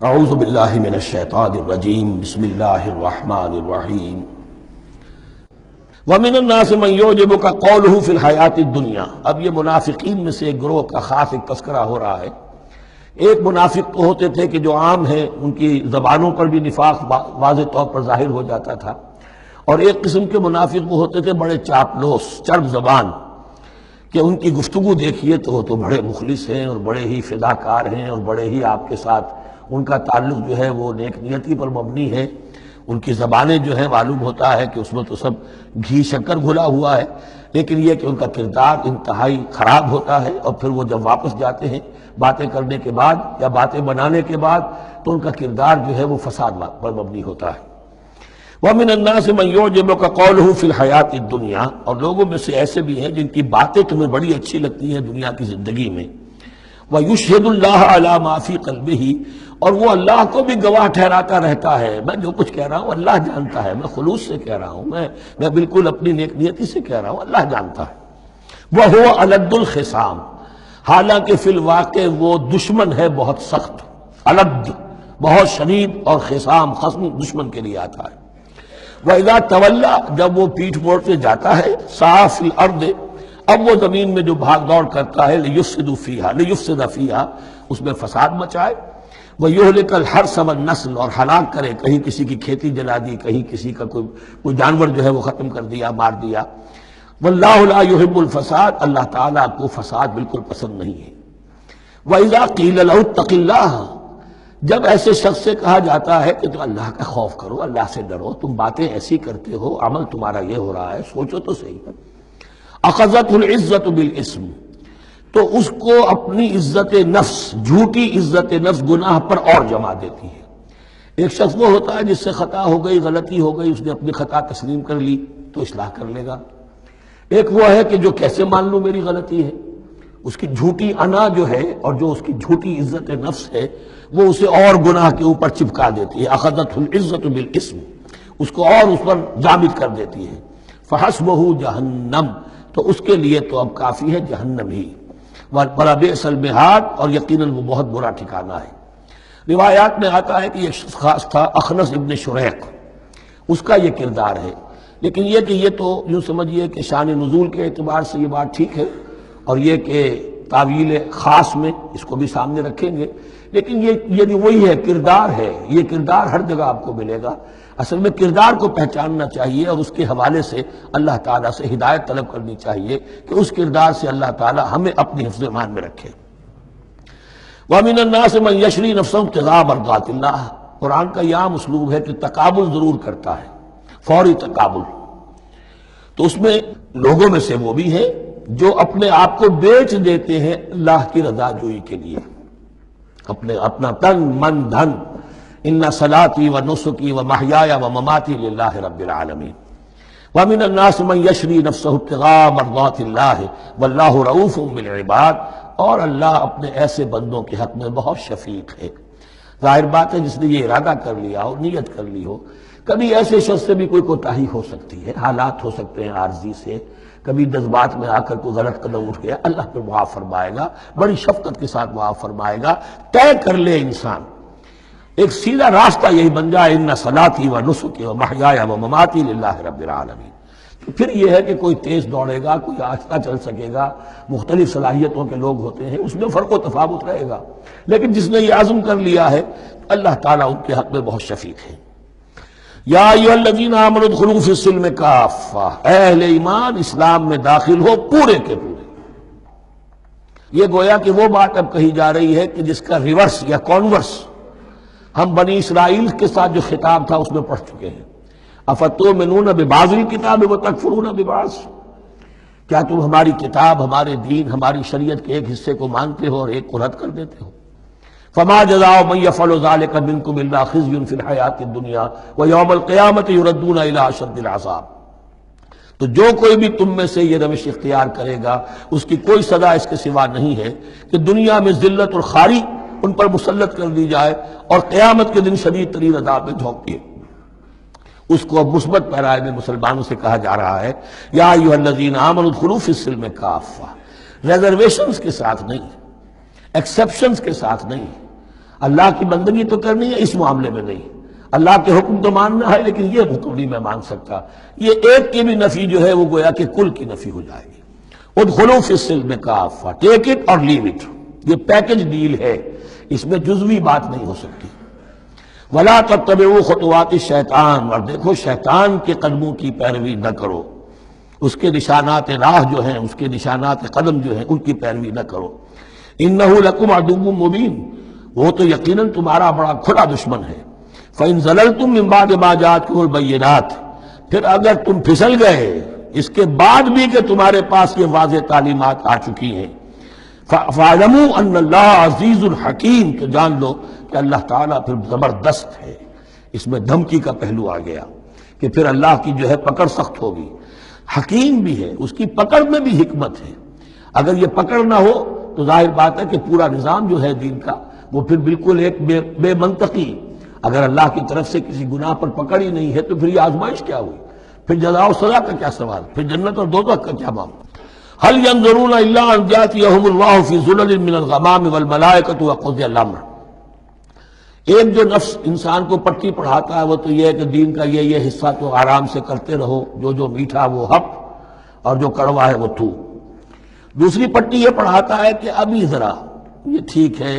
اعوذ باللہ من الشیطان الرجیم بسم اللہ الرحمن الرحیم ومن الناس من یعجبک قولہ فی الحیاۃ الدنیا۔ اب یہ منافقین میں سے ایک گروہ کا خاص ایک تذکرہ ہو رہا ہے۔ ایک منافق تو ہوتے تھے کہ جو عام ہیں، ان کی زبانوں پر بھی نفاق واضح طور پر ظاہر ہو جاتا تھا، اور ایک قسم کے منافق وہ ہوتے تھے بڑے چاپلوس، چرب زبان، کہ ان کی گفتگو دیکھیے تو وہ تو بڑے مخلص ہیں اور بڑے ہی فداکار ہیں اور بڑے ہی آپ کے ساتھ ان کا تعلق جو ہے وہ نیک نیتی پر مبنی ہے۔ ان کی زبانیں جو ہیں معلوم ہوتا ہے کہ اس میں تو سب گھی شکر گھلا ہوا ہے، لیکن یہ کہ ان کا کردار انتہائی خراب ہوتا ہے، اور پھر وہ جب واپس جاتے ہیں باتیں کرنے کے بعد یا باتیں بنانے کے بعد تو ان کا کردار جو ہے وہ فساد پر مبنی ہوتا ہے۔ وَمِنَ النَّاسِ مَن يُعْجِبُكَ قَوْلُهُ فِي الْحَيَاةِ الدُّنْيَا، اور لوگوں میں سے ایسے بھی ہیں جن کی باتیں تمہیں بڑی اچھی لگتی ہیں دنیا کی زندگی میں۔ وَيُشْهِدُ اللَّهَ عَلَى مَا فِي قَلْبِهِ، اور وہ اللہ کو بھی گواہ ٹھہراتا رہتا ہے، میں جو کچھ کہہ رہا ہوں اللہ جانتا ہے، میں خلوص سے کہہ رہا ہوں، میں بالکل اپنی نیک نیتی سے کہہ رہا ہوں، اللہ جانتا ہے۔ وَهُوَ أَلَدُّ الْخِصَامِ، حالانکہ فی الواقع وہ دشمن ہے بہت سخت، الد بہت شدید، اور خصام خصم دشمن کے لیے آتا ہے۔ وَإِذَا تَوَلَّى، جب وہ پیٹھ موڑ کے جاتا ہے، سعى فِي الْأَرْضِ، اب وہ زمین میں جو بھاگ دوڑ کرتا ہے، لِيُفْسِدَ فِيهَا، اس میں فساد مچائے، وَيُهْلِكَ الْحَرْثَ وَالنَّسْلَ، اور ہلاک کرے، کہیں کسی کی کھیتی جلا دی، کہیں کسی کا کوئی جانور جو ہے وہ ختم کر دیا، مار دیا۔ وَاللَّهُ لَا يُحِبُّ الْفَسَادَ، اللہ تعالیٰ کو فساد بالکل پسند نہیں ہے۔ وَإِذَا قِيلَ لَهُ اتَّقِ اللَّهَ، جب ایسے شخص سے کہا جاتا ہے کہ تو اللہ کا خوف کرو، اللہ سے ڈرو، تم باتیں ایسی کرتے ہو، عمل تمہارا یہ ہو رہا ہے، سوچو تو صحیح۔ اخذت العزت بالاسم، تو اس کو اپنی عزت نفس، جھوٹی عزت نفس گناہ پر اور جما دیتی ہے۔ ایک شخص وہ ہوتا ہے جس سے خطا ہو گئی، غلطی ہو گئی، اس نے اپنی خطا تسلیم کر لی تو اصلاح کر لے گا۔ ایک وہ ہے کہ جو کیسے مان لوں میری غلطی ہے، اس کی جھوٹی انا جو ہے اور جو اس کی جھوٹی عزت نفس ہے وہ اسے اور گناہ کے اوپر چپکا دیتی ہے۔ اخذت العزت بالاسم، اس کو اور اس پر ضابط کر دیتی ہے۔ فحسبہ جہنم، تو اس کے لیے تو اب کافی ہے جہنم ہی۔ وَلَبِئْسَ الْمِہَادُ، اور یقیناً وہ بہت برا ٹھکانہ ہے۔ روایات میں آتا ہے کہ یہ شخص خاص تھا اخنس ابن شریق، اس کا یہ کردار ہے، لیکن یہ کہ یہ تو یوں سمجھیے کہ شان نزول کے اعتبار سے یہ بات ٹھیک ہے، اور یہ کہ تعویل خاص میں اس کو بھی سامنے رکھیں گے، لیکن یہ وہی ہے، کردار ہے، یہ کردار ہر جگہ آپ کو ملے گا۔ اصل میں کردار کو پہچاننا چاہیے اور اس کے حوالے سے اللہ تعالیٰ سے ہدایت طلب کرنی چاہیے کہ اس کردار سے اللہ تعالیٰ ہمیں اپنی حفظ ایمان میں رکھے۔ وَمِنَ النَّاسِ مَن يَشْرِي نَفْسَهُ ابْتِغَاءَ مَرْضَاتِ اللَّهِ، قرآن کا یہ عام اسلوب ہے کہ تقابل ضرور کرتا ہے، فوری تقابل۔ تو اس میں لوگوں میں سے وہ بھی ہیں جو اپنے آپ کو بیچ دیتے ہیں اللہ کی رضا جوئی کے لیے، اپنا تن من دھن، ان صلاتی و نسکی و محیای و مماتی للہ رب العالمین۔ ومن الناس من یشری نفسہ ابتغاء مرضات اللہ واللہ رؤوف بالعباد، اور اللہ اپنے ایسے بندوں کے حق میں بہت شفیق ہے۔ ظاہر بات ہے جس نے یہ ارادہ کر لیا ہو، نیت کر لی ہو، کبھی ایسے شخص سے بھی کوئی کوتاہی ہو سکتی ہے، حالات ہو سکتے ہیں عارضی سے، کبھی جذبات میں آ کر کوئی غلط قدم اٹھ گیا، اللہ پہ معاف فرمائے گا، بڑی شفقت کے ساتھ معاف فرمائے گا۔ طے کر لے انسان، ایک سیدھا راستہ یہی بن جائے، ان صلاتی و نسکی و محیای و مماتی للہ رب العالمین۔ تو پھر یہ ہے کہ کوئی تیز دوڑے گا، کوئی آہستہ چل سکے گا، مختلف صلاحیتوں کے لوگ ہوتے ہیں، اس میں فرق و تفاوت رہے گا، لیکن جس نے یہ عزم کر لیا ہے اللہ تعالیٰ ان کے حق میں بہت شفیق ہے۔ یا ایھا الذین آمنوا ادخلوا فی السلم کافہ، اے اہل ایمان اسلام میں داخل ہو پورے کے پورے۔ یہ گویا کہ وہ بات اب کہی جا رہی ہے کہ جس کا ریورس یا کانورس ہم بنی اسرائیل کے ساتھ جو خطاب تھا اس میں پڑھ چکے ہیں۔ افتؤمنون ببعض الکتاب وتکفرون ببعض، کیا تم ہماری کتاب، ہمارے دین، ہماری شریعت کے ایک حصے کو مانتے ہو اور ایک کو رد کر دیتے ہو؟ فما جزاء من يفعل ذلك منكم الا خزي في الحياة الدنيا ويوم القيامة يردون الى اشد العذاب، تو جو کوئی بھی تم میں سے یہ روش اختیار کرے گا اس کی کوئی سزا اس کے سوا نہیں ہے کہ دنیا میں ذلت اور خواری ان پر مسلط کر دی جائے اور قیامت کے دن شدید ترین عذاب میں جھونک دیے۔ اس کو اب مثبت پیرائے میں مسلمانوں سے کہا جا رہا ہے، یا ایھا الذین آمنوا ادخلوا فی السلم کافہ، ریزرویشنز کے ساتھ نہیں، ایکسیپشنز کے ساتھ نہیں۔ اللہ کی بندگی تو کرنی ہے، اس معاملے میں نہیں۔ اللہ کے حکم تو ماننا ہے لیکن یہ حکم نہیں میں مان سکتا، یہ ایک کی بھی نفی جو ہے وہ گویا کہ کل کی نفی ہو جائے گی۔ ادخلوا فی السلم کافہ، ٹیک اٹ اور لیو اٹ، یہ پیکج ڈیل ہے، اس میں جزوی بات نہیں ہو سکتی۔ ولا تتبعوا خطوات الشیطان، اور دیکھو شیطان کے قدموں کی پیروی نہ کرو، اس کے نشانات راہ جو ہیں، اس کے نشانات قدم جو ہیں ان کی پیروی نہ کرو۔ انہ لکم عدو مبین، وہ تو یقیناً تمہارا بڑا کھلا دشمن ہے۔ فإن زللتم من بعد ما جاءتكم البینات، پھر اگر تم پھسل گئے اس کے بعد بھی کہ تمہارے پاس یہ واضح تعلیمات آ چکی ہیں، فاعلموا ان اللہ عزیز الحکیم، کہ جان لو کہ اللہ تعالیٰ پھر زبردست ہے۔ اس میں دھمکی کا پہلو آ گیا کہ پھر اللہ کی جو ہے پکڑ سخت ہوگی، حکیم بھی ہے، اس کی پکڑ میں بھی حکمت ہے۔ اگر یہ پکڑ نہ ہو تو ظاہر بات ہے کہ پورا نظام جو ہے دین کا وہ پھر بالکل ایک بے منطقی، اگر اللہ کی طرف سے کسی گناہ پر پکڑ ہی نہیں ہے تو پھر یہ آزمائش کیا ہوئی، پھر جزا و سزا کا کیا سوال، پھر جنت اور دوزخ کا کیا معاملہ۔ هل ينظرون الا ان ياتيهم الله في ظلل من الغمام والملائكة وقضي الامر۔ ایک جو نفس انسان کو پٹی پڑھاتا ہے وہ تو یہ ہے کہ دین کا یہ حصہ تو آرام سے کرتے رہو، جو میٹھا وہ حق اور جو کڑوا ہے وہ تو۔ دوسری پٹی یہ پڑھاتا ہے کہ ابھی ذرا یہ ٹھیک ہے،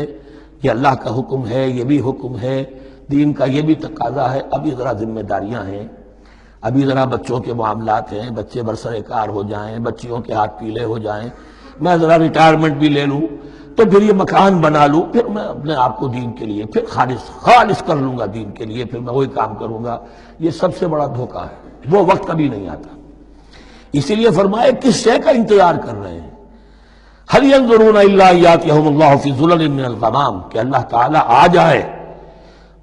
یہ اللہ کا حکم ہے، یہ بھی حکم ہے، دین کا یہ بھی تقاضا ہے، ابھی ذرا ذمہ داریاں ہیں، ابھی ذرا بچوں کے معاملات ہیں، بچے برسر کار ہو جائیں، بچیوں کے ہاتھ پیلے ہو جائیں، میں ذرا ریٹائرمنٹ بھی لے لوں، تو پھر یہ مکان بنا لوں، پھر میں اپنے آپ کو دین کے لیے پھر خالص کر لوں گا، دین کے لیے پھر میں وہی کام کروں گا۔ یہ سب سے بڑا دھوکہ ہے، وہ وقت کبھی نہیں آتا۔ اسی لیے فرمائے کس شے کا انتظار کر رہے ہیں؟ هل ينظرون الا ان ياتيهم الله في ظلل من الغمام، کہ اللہ تعالیٰ آ جائے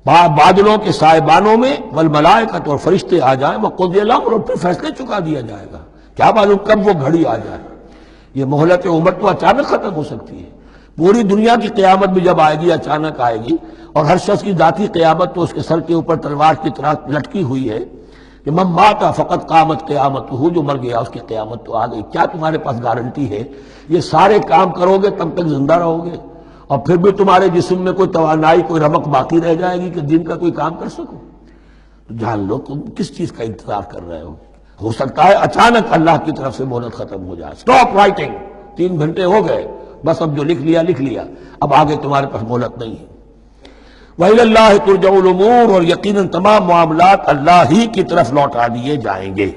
بادلوں کے سائبانوں میں، والملائکۃ اور فرشتے آ جائیں، وقضی الامر اور پھر فیصلے چکا دیا جائے گا۔ کیا معلوم کب وہ گھڑی آ جائے، یہ مہلت عمر تو اچانک ختم ہو سکتی ہے۔ پوری دنیا کی قیامت بھی جب آئے گی اچانک آئے گی، اور ہر شخص کی ذاتی قیامت تو اس کے سر کے اوپر تلوار کی طرح لٹکی ہوئی ہے کہ من مات فقط قامت قیامتہ، جو مر گیا اس کی قیامت تو آ گئی۔ کیا تمہارے پاس گارنٹی ہے یہ سارے کام کرو گے تب تک زندہ رہو گے اور پھر بھی تمہارے جسم میں کوئی توانائی، کوئی رمق باقی رہ جائے گی کہ دین کا کوئی کام کر سکو؟ تو جان لو تم کس چیز کا انتظار کر رہے ہو سکتا ہے اچانک اللہ کی طرف سے مہلت ختم ہو جائے، سٹاپ رائٹنگ، 3 گھنٹے ہو گئے، بس اب جو لکھ لیا، اب آگے تمہارے پاس مہلت نہیں ہے۔ وَإِلَى اللَّهِ تُرْجَعُ الْأُمُورُ، اور یقیناً تمام معاملات اللہ ہی کی طرف لوٹا دیے جائیں گے۔